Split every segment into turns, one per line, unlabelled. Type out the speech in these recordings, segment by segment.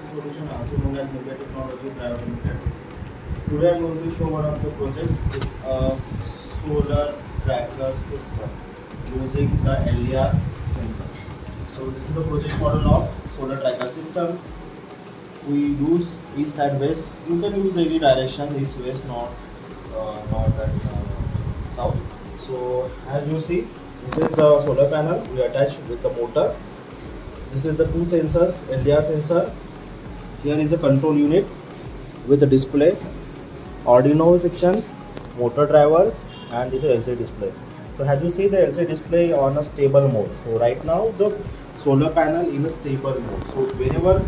Tecxo Solutions, also known as Mobbio Technology Pvt. Today I am going to show one of the projects. It's a solar tracker system using the LDR sensors. So this is the project model of solar tracker system. We use east and west. You can use any direction, east, west, north and south. So as you see, this is the solar panel we attach with the motor. This is the two sensors, LDR sensor. Here is a control unit with the display, Arduino sections, motor drivers, and this is LCD display. So as you see, the LCD display on a stable mode. So right now the solar panel in a stable mode. So whenever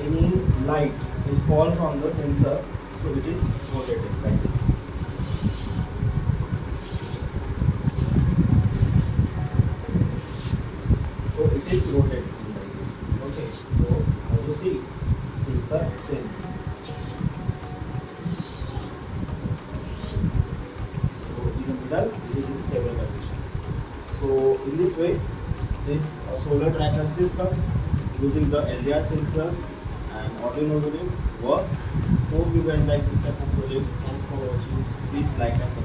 any light will fall from the sensor, so it is rotating like this. So it is rotating like this. Okay, so as you see, sensor sense. So in the middle, it is in stable conditions. So in this way, this solar tracker system using the LDR sensors and Arduino unit works. Hope you guys like this type of project. Thanks for watching. Please like and subscribe.